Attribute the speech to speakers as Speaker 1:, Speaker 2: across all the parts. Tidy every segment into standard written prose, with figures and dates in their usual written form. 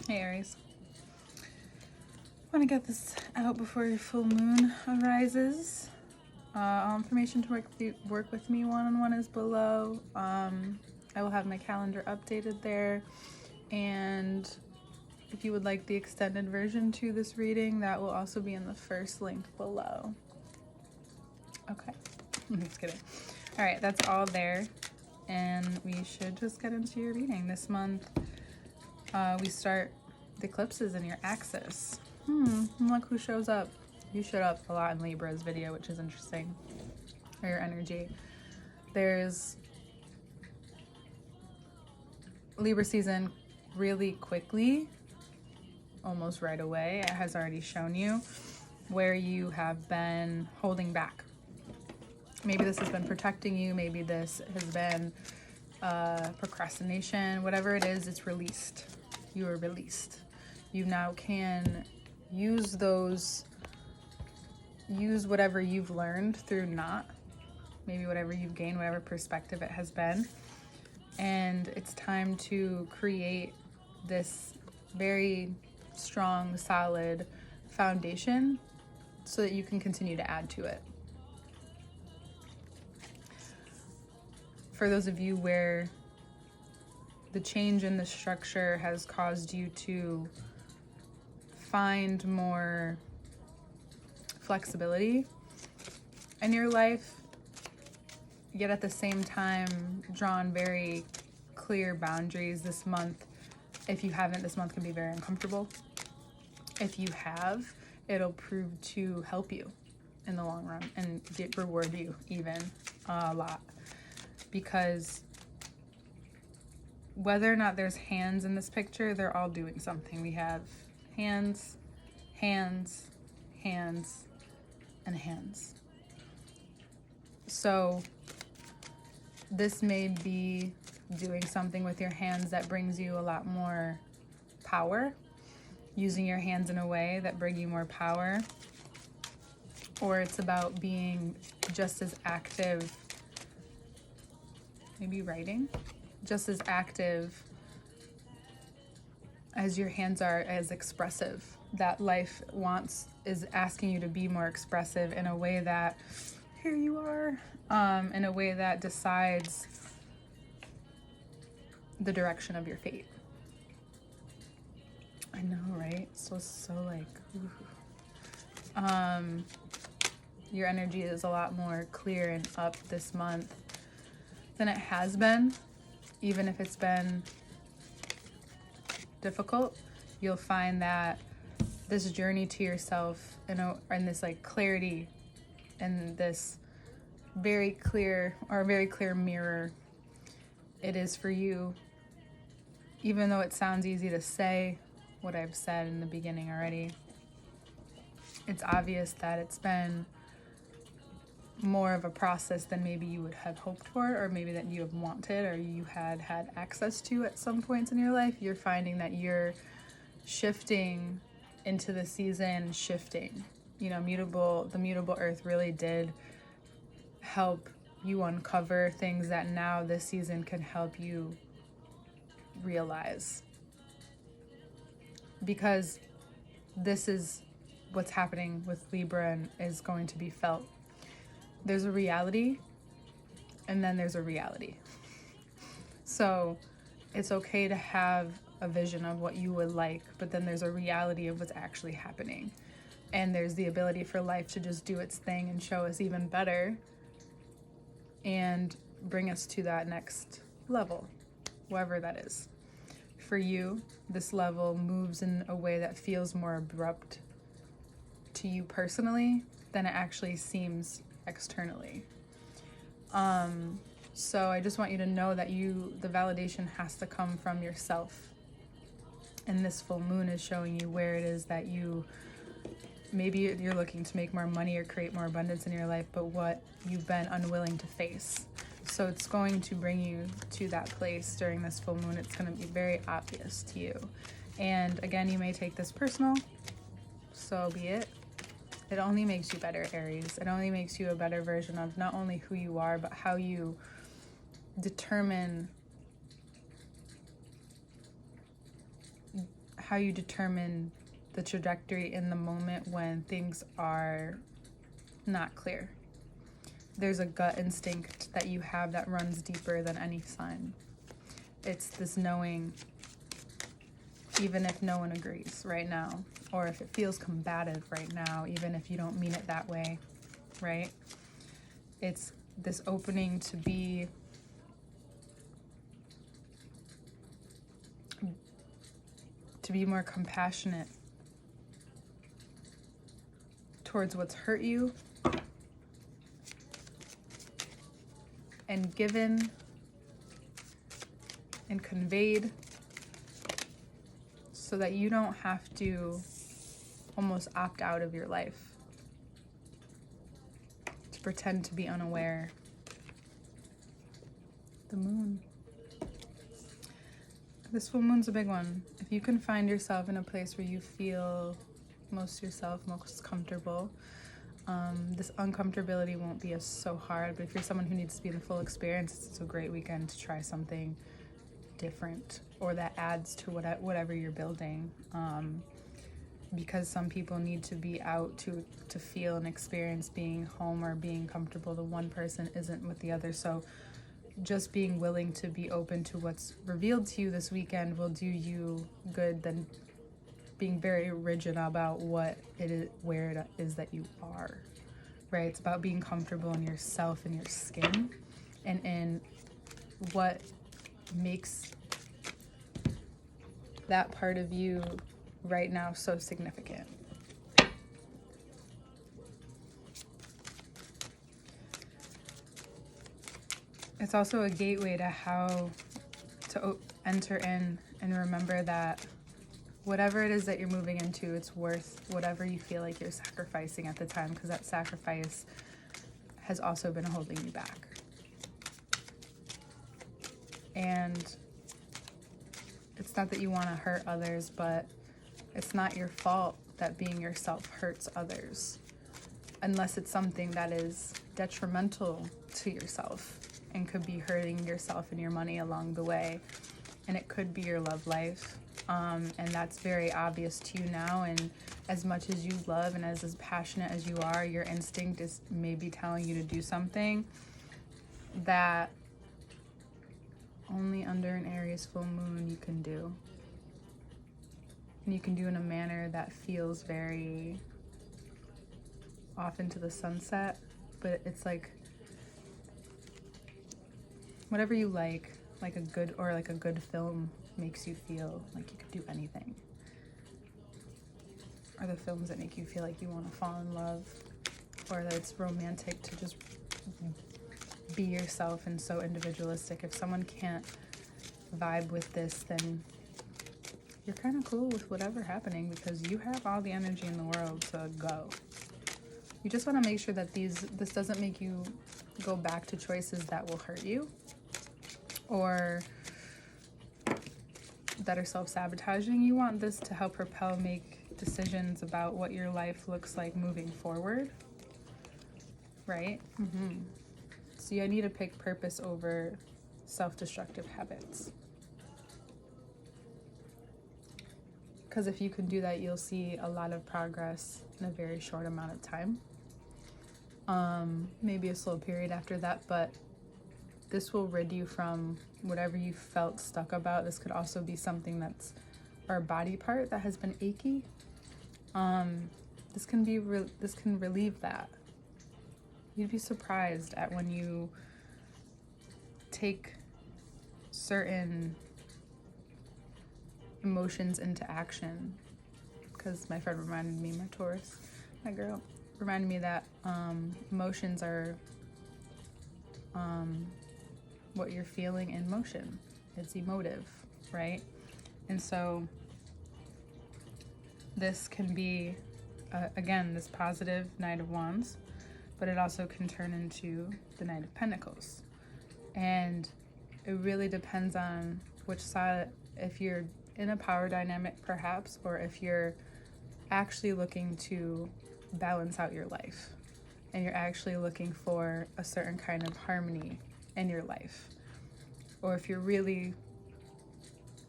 Speaker 1: Hey Aries. I want to get this out before your full moon arises. All information to work with me one-on-one is below. I will have my calendar updated there. And if you would like the extended version to this reading, that will also be in the first link below. Okay, just kidding. All right, that's all there. And we should just get into your reading. This month, we start the eclipses in your axis. Look who shows up. You showed up a lot in Libra's video, which is interesting. Or your energy. There's Libra season really quickly, almost right away. It has already shown you where you have been holding back. Maybe this has been protecting you. Maybe this has been procrastination. Whatever it is, it's released. You are released. You now can use whatever you've learned through maybe whatever you've gained, whatever perspective it has been. And it's time to create this very strong, solid foundation so that you can continue to add to it. For those of you where the change in the structure has caused you to find more flexibility in your life, yet at the same time drawn very clear boundaries this month. If you haven't, this month can be very uncomfortable. If you have, it'll prove to help you in the long run and reward you even a lot. Because whether or not there's hands in this picture, they're all doing something. We have hands, hands, hands, and hands. So this may be doing something with your hands that brings you a lot more power, using your hands in a way that bring you more power, or it's about being just as active, maybe writing, just as active as your hands are, as expressive. That life is asking you to be more expressive in a way that, here you are, in a way that decides the direction of your fate. I know, right? So like, ooh. Your energy is a lot more clear and up this month than it has been. Even if it's been difficult, you'll find that this journey to yourself and this like clarity and this very clear mirror it is for you. Even though it sounds easy to say what I've said in the beginning already, it's obvious that it's been more of a process than maybe you would have hoped for, or maybe that you have wanted, or you had access to at some points in your life. You're finding that you're shifting into the season, you know, the mutable earth really did help you uncover things that now this season can help you realize, because this is what's happening with Libra and is going to be felt. There's a reality, and then there's a reality. So it's okay to have a vision of what you would like, but then there's a reality of what's actually happening. And there's the ability for life to just do its thing and show us even better and bring us to that next level, whatever that is. For you, this level moves in a way that feels more abrupt to you personally than it actually seems externally. So I just want you to know that the validation has to come from yourself. And this full moon is showing you where it is that maybe you're looking to make more money or create more abundance in your life, but what you've been unwilling to face. So it's going to bring you to that place during this full moon. It's going to be very obvious to you. And again, you may take this personal, so be it. It only makes you better, Aries. It only makes you a better version of not only who you are, but how you determine how you determine the trajectory in the moment when things are not clear. There's a gut instinct that you have that runs deeper than any sign. It's this knowing, even if no one agrees right now, or if it feels combative right now, even if you don't mean it that way, right? It's this opening to be more compassionate towards what's hurt you and given and conveyed, so that you don't have to almost opt out of your life to pretend to be unaware. The moon. This full moon's a big one. If you can find yourself in a place where you feel most yourself, most comfortable, this uncomfortability won't be so hard. But if you're someone who needs to be in the full experience, it's a great weekend to try something different or that adds to whatever you're building. Because some people need to be out to feel and experience being home or being comfortable. The one person isn't with the other. So just being willing to be open to what's revealed to you this weekend will do you good than being very rigid about what it is, where it is that you are, right? It's about being comfortable in yourself and your skin and in what makes that part of you right now so significant. It's also a gateway to how to enter in and remember that whatever it is that you're moving into, it's worth whatever you feel like you're sacrificing at the time, because that sacrifice has also been holding you back. And it's not that you want to hurt others, but it's not your fault that being yourself hurts others, unless it's something that is detrimental to yourself and could be hurting yourself and your money along the way. And it could be your love life. And that's very obvious to you now. And as much as you love and as passionate as you are, your instinct is maybe telling you to do something that only under an Aries full moon you can do. And you can do in a manner that feels very off into the sunset, but it's like whatever you like a good film makes you feel like you could do anything. Or the films that make you feel like you want to fall in love, or that it's romantic to just be yourself and so individualistic. If someone can't vibe with this, then you're kind of cool with whatever happening, because you have all the energy in the world to go. You just want to make sure that this doesn't make you go back to choices that will hurt you or that are self-sabotaging. You want this to help propel make decisions about what your life looks like moving forward, right? So you need to pick purpose over self-destructive habits. Because if you can do that, you'll see a lot of progress in a very short amount of time. Maybe a slow period after that, but this will rid you from whatever you felt stuck about. This could also be something that's our body part that has been achy. This can relieve that. You'd be surprised at when you take certain emotions into action. Because my friend reminded me, my Taurus, my girl, reminded me that emotions are what you're feeling in motion. It's emotive, right? And so this can be, again, this positive Knight of Wands, but it also can turn into the Knight of Pentacles. And it really depends on which side, if you're in a power dynamic perhaps, or if you're actually looking to balance out your life and you're actually looking for a certain kind of harmony in your life, or if you're really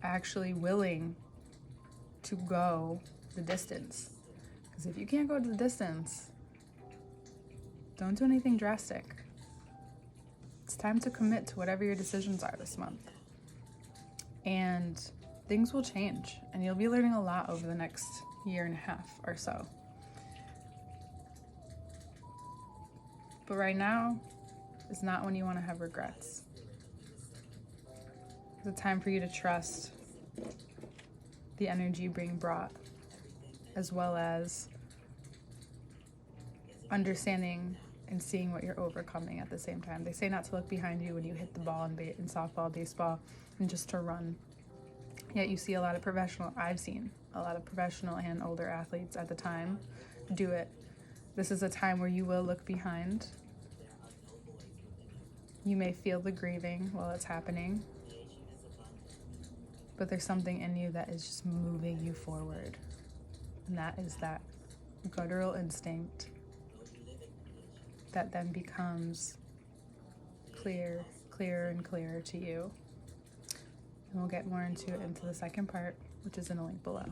Speaker 1: actually willing to go the distance. Because if you can't go to the distance, don't do anything drastic. It's time to commit to whatever your decisions are this month. And things will change, and you'll be learning a lot over the next year and a half or so. But right now is not when you want to have regrets. It's a time for you to trust the energy being brought, as well as understanding and seeing what you're overcoming at the same time. They say not to look behind you when you hit the ball in softball, baseball, and just to run. Yet you see I've seen a lot of professional and older athletes at the time do it. This is a time where you will look behind. You may feel the grieving while it's happening, but there's something in you that is just moving you forward. And that is that guttural instinct that then becomes clearer and clearer to you. And we'll get more into the second part, which is in the link below.